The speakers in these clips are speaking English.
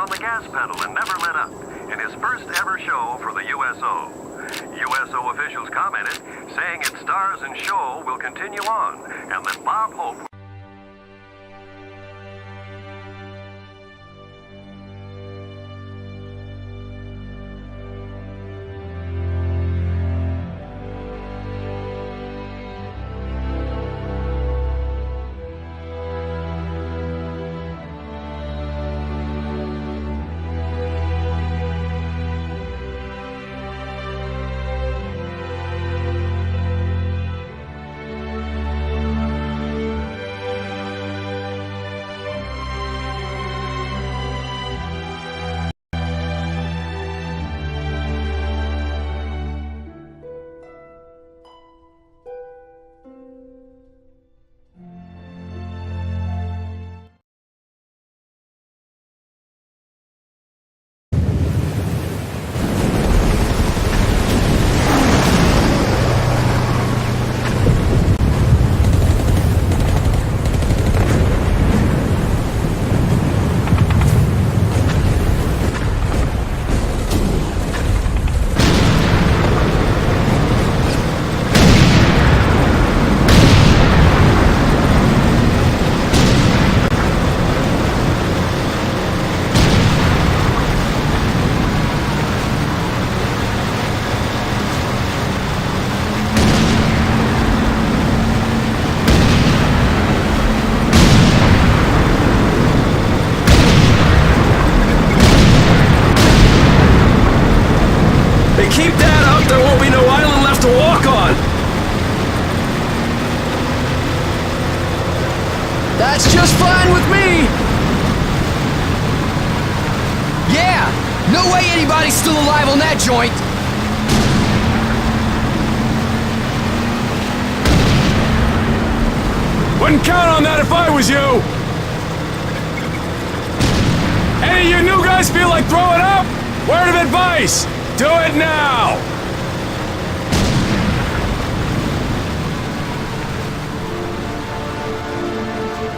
on the gas pedal and never let up in his first ever show for the USO. USO officials commented, saying its stars and show will continue on, and that Bob Hope keep that up, there won't be no island left to walk on! That's just fine with me! Yeah! No way anybody's still alive on that joint! Wouldn't count on that if I was you! Any of you new guys feel like throwing up? Word of advice! Do it now!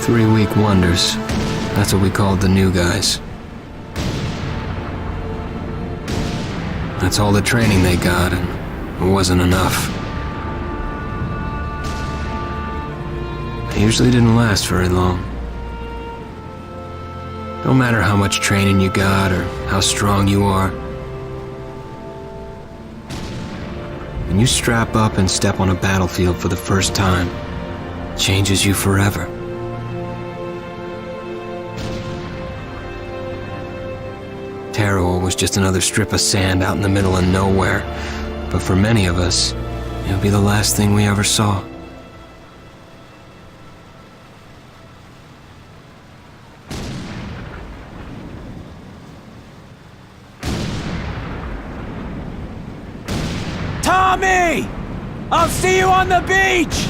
Three-week wonders. That's what we called the new guys. That's all the training they got, and it wasn't enough. It usually didn't last very long. No matter how much training you got or how strong you are, when you strap up and step on a battlefield for the first time, it changes you forever. Terror was just another strip of sand out in the middle of nowhere, but for many of us, it would be the last thing we ever saw. Tommy! I'll see you on the beach!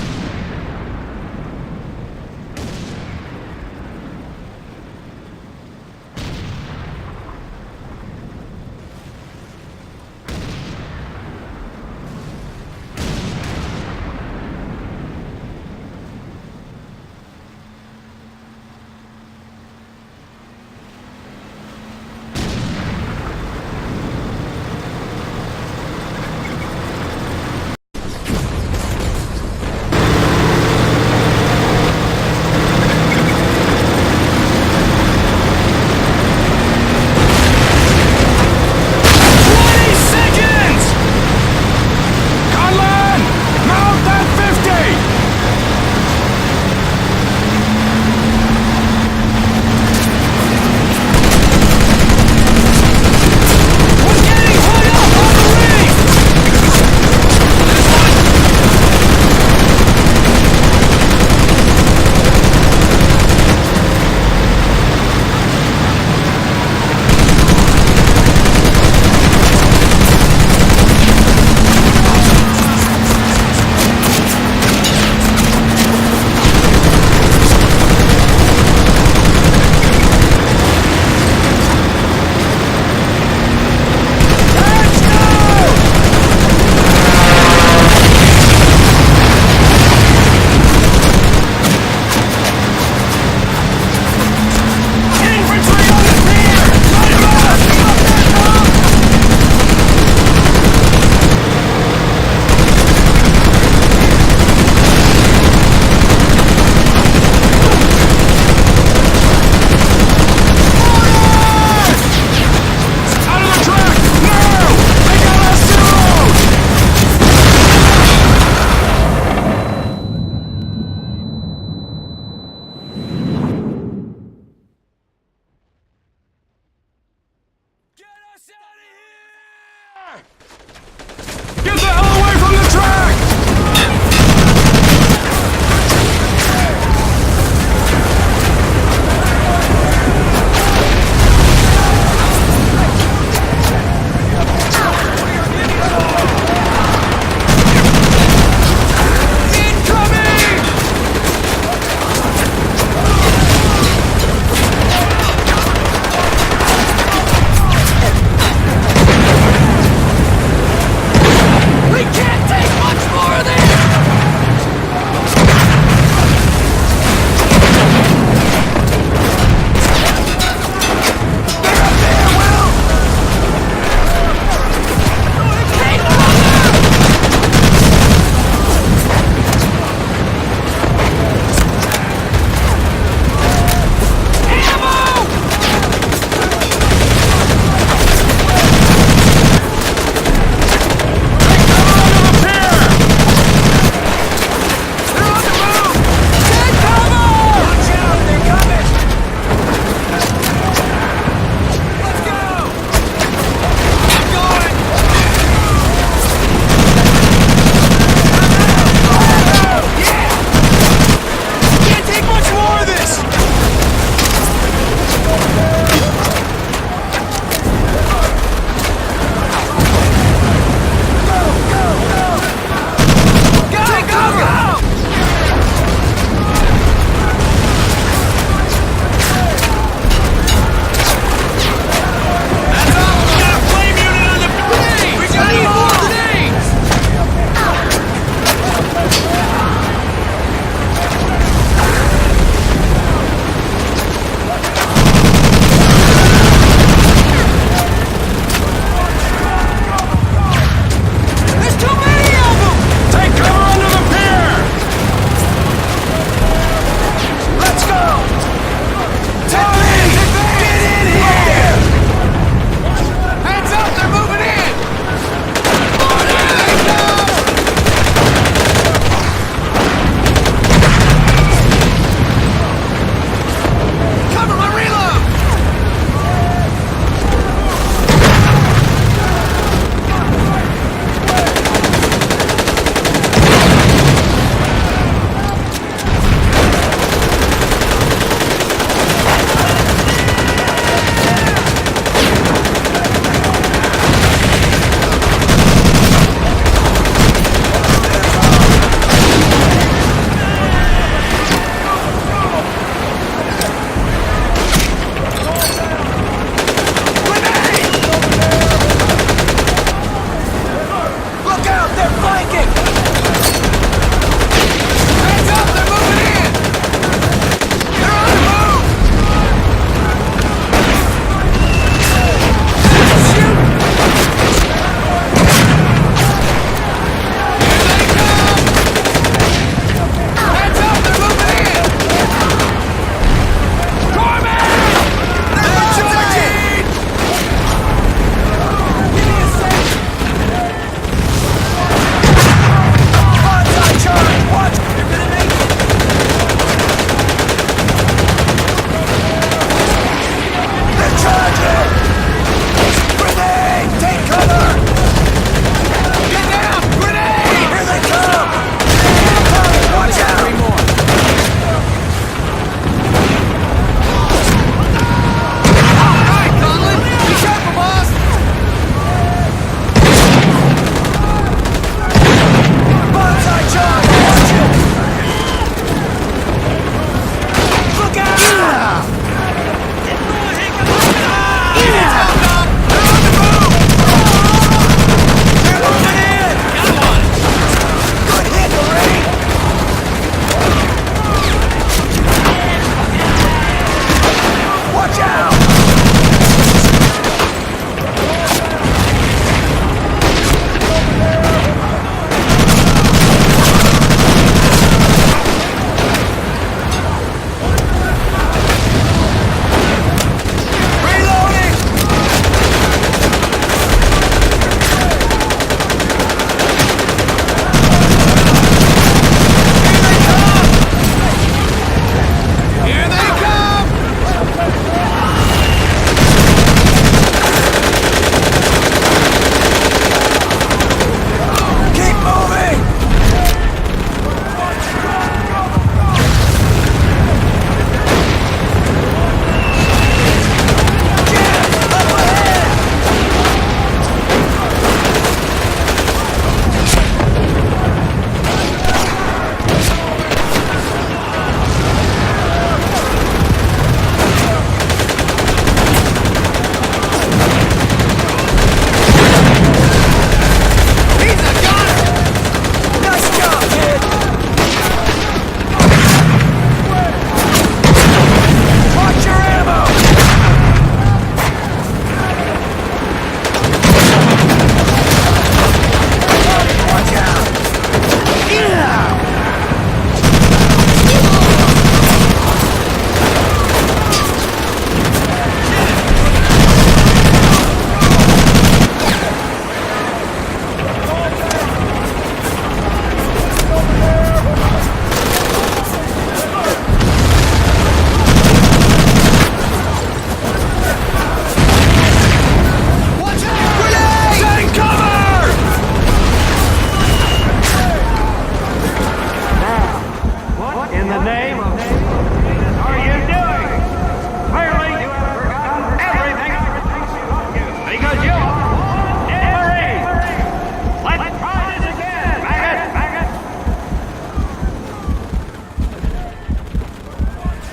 us!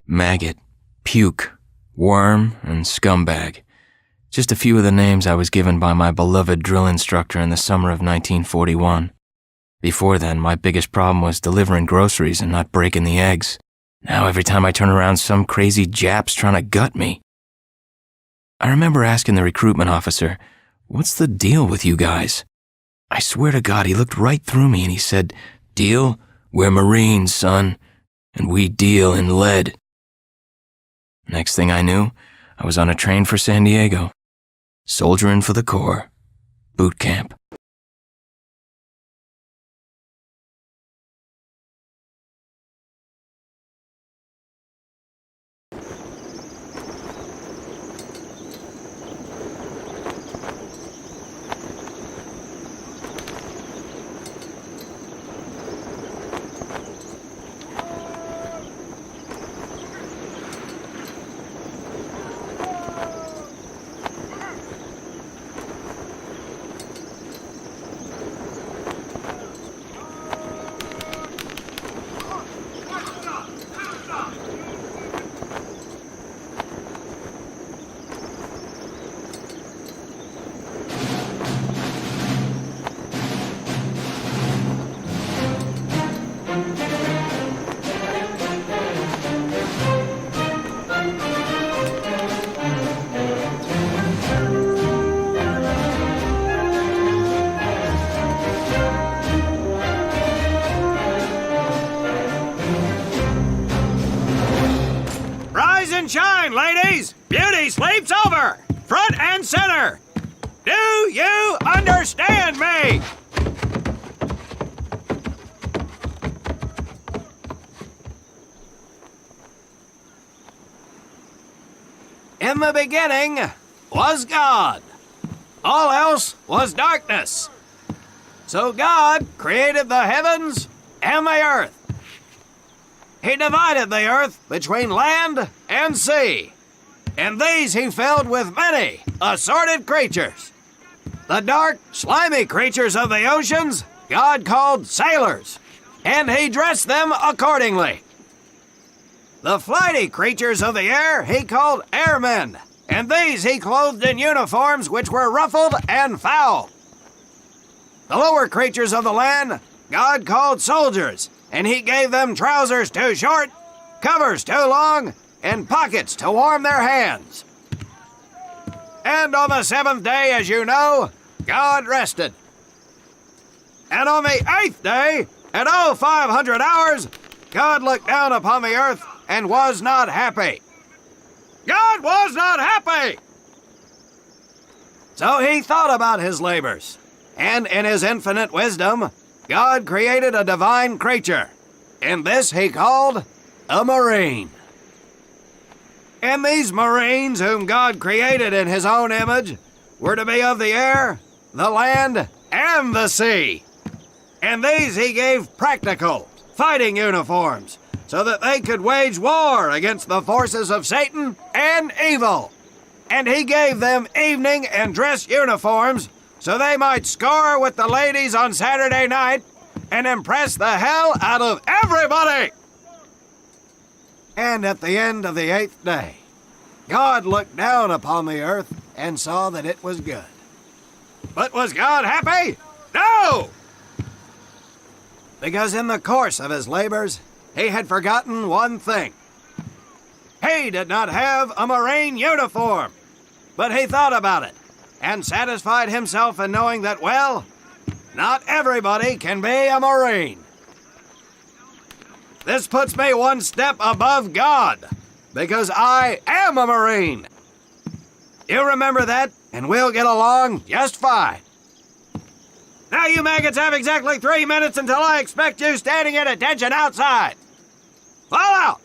maggot, puke, worm, and scumbag. Just a few of the names I was given by my beloved drill instructor in the summer of 1941. Before then, my biggest problem was delivering groceries and not breaking the eggs. Now every time I turn around, some crazy Jap's trying to gut me. I remember asking the recruitment officer, "What's the deal with you guys?" I swear to God, he looked right through me and he said, "Deal? We're Marines, son, and we deal in lead." Next thing I knew, I was on a train for San Diego. Soldiering for the Corps. Boot camp. Shine, ladies! Beauty sleeps over! Front and center! Do you understand me? In the beginning was God. All else was darkness. So God created the heavens and the earth. He divided the earth between land and sea, and these he filled with many assorted creatures. The dark, slimy creatures of the oceans God called sailors, and he dressed them accordingly. The flighty creatures of the air he called airmen, and these he clothed in uniforms which were ruffled and foul. The lower creatures of the land God called soldiers, and he gave them trousers too short, covers too long, and pockets to warm their hands. And on the seventh day, as you know, God rested. And on the eighth day, at 0500 hours, God looked down upon the earth and was not happy. God was not happy! So he thought about his labors, and in his infinite wisdom, God created a divine creature, and this he called a Marine. And these Marines, whom God created in his own image, were to be of the air, the land, and the sea. And these he gave practical, fighting uniforms, so that they could wage war against the forces of Satan and evil. And he gave them evening and dress uniforms, so they might score with the ladies on Saturday night and impress the hell out of everybody. And at the end of the eighth day, God looked down upon the earth and saw that it was good. But was God happy? No! Because in the course of his labors, he had forgotten one thing. He did not have a Marine uniform, but he thought about it and satisfied himself in knowing that, well, not everybody can be a Marine. This puts me one step above God, because I am a Marine. You remember that, and we'll get along just fine. Now you maggots have exactly 3 minutes until I expect you standing at attention outside. Fall out!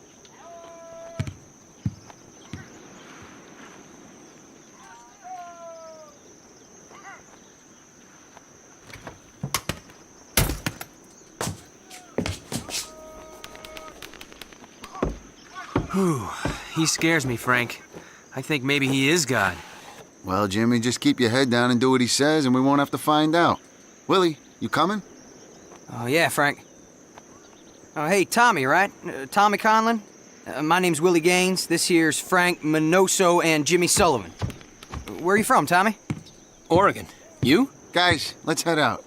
Whew, he scares me, Frank. I think maybe he is God. Well, Jimmy, just keep your head down and do what he says, and we won't have to find out. Willie, you coming? Oh, yeah, Frank. Oh, hey, Tommy, right? Tommy Conlon? My name's Willie Gaines. This here's Frank Minoso and Jimmy Sullivan. Where are you from, Tommy? Oregon. You? Guys, let's head out.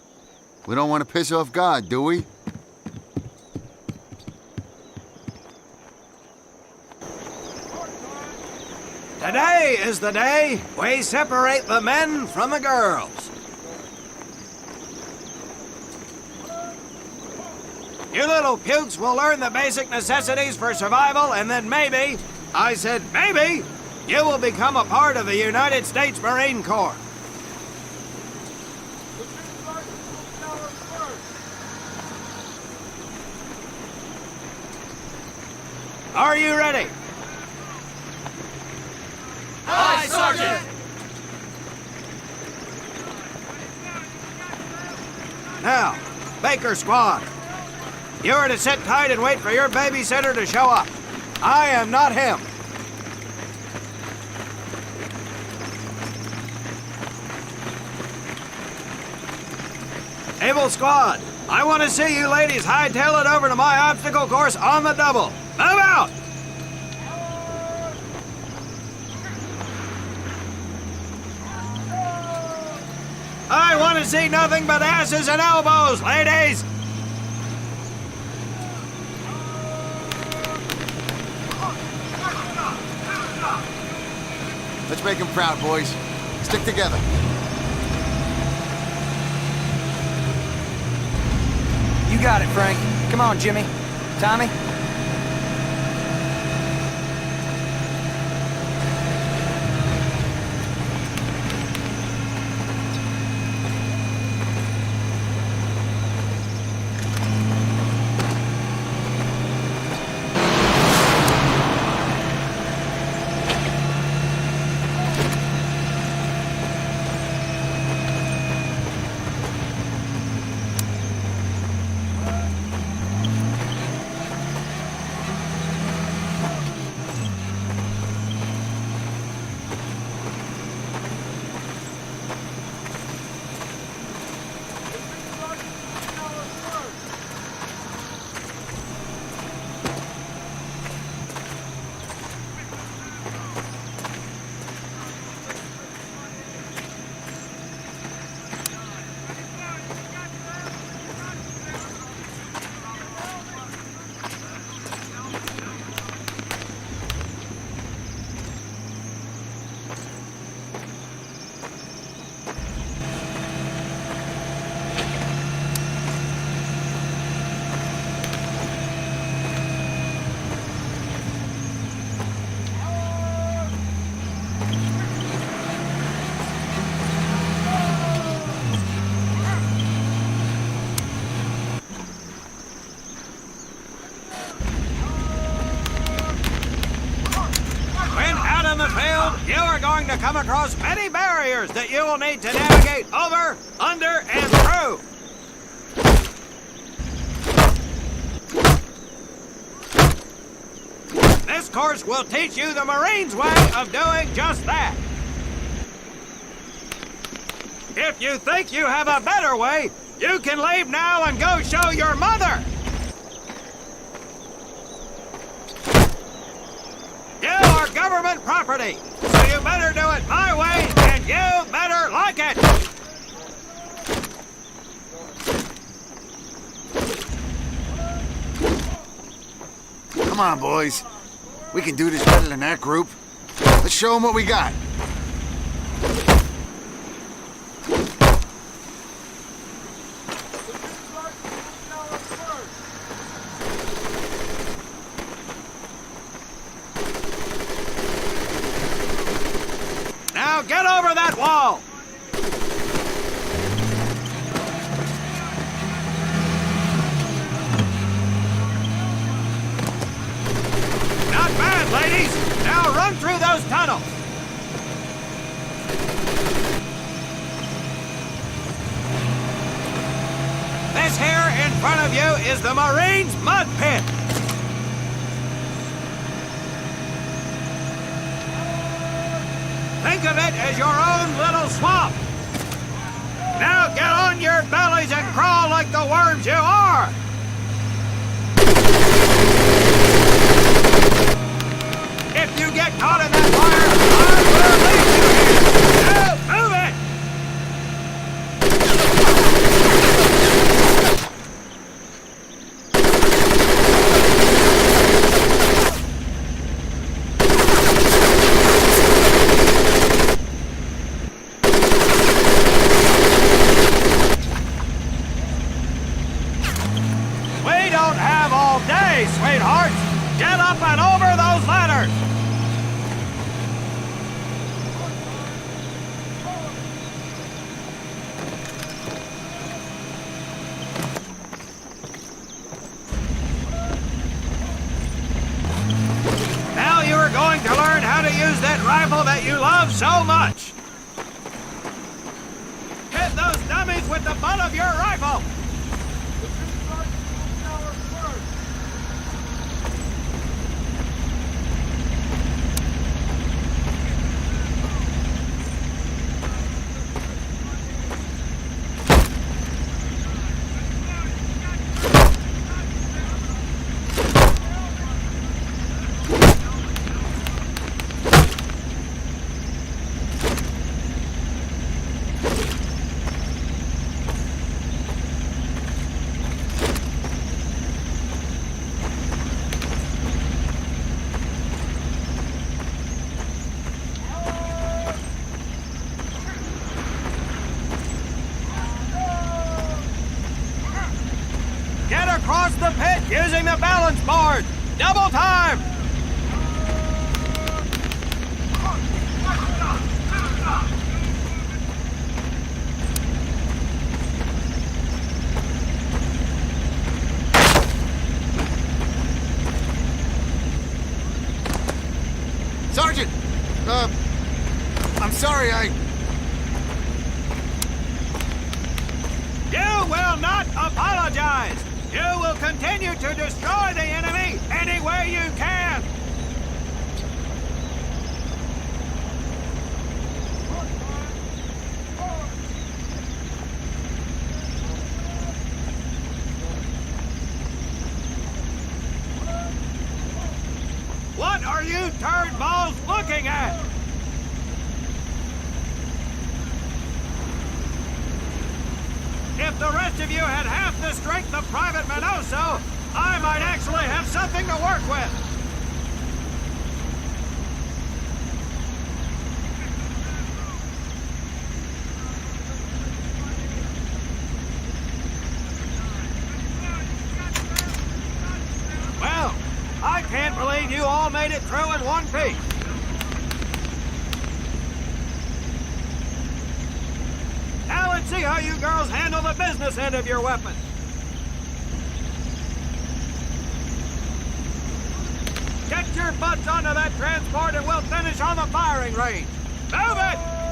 We don't want to piss off God, do we? Today is the day we separate the men from the girls. You little pukes will learn the basic necessities for survival, and then maybe, I said maybe, you will become a part of the United States Marine Corps. Are you ready? Aye, Sergeant! Now, Baker Squad. You are to sit tight and wait for your babysitter to show up. I am not him. Able Squad, I want to see you ladies hightail it over to my obstacle course on the double. Move out! I want to see nothing but asses and elbows, ladies! Let's make him proud, boys. Stick together. You got it, Frank. Come on, Jimmy. Tommy? You are going to come across many barriers that you will need to navigate over, under, and through. This course will teach you the Marines' way of doing just that. If you think you have a better way, you can leave now and go show your mother. You are government property, so you better do it my way, and you better like it! Come on, boys. We can do this better than that group. Let's show them what we got. Now get over that wall! Not bad, ladies! Now run through those tunnels! This here in front of you is the Marines' mud pit! Think of it as your own little swamp! Now get on your bellies and crawl like the worms you are! going to learn how to use that rifle that you love so much. Hit those dummies with the butt of your rifle. Get across the pit using the balance board. Double time. Sergeant! I'm sorry, You will not apologize. You will continue to destroy the enemy any way you can. What are you turd balls looking at? If the rest of you had half the strength of Private Minoso, I might actually have something to work with. Well, I can't believe you all made it through in one piece. Now let's see how you girls handle the business end of your weapon. Get your butts onto that transport and we'll finish on the firing range. Move it!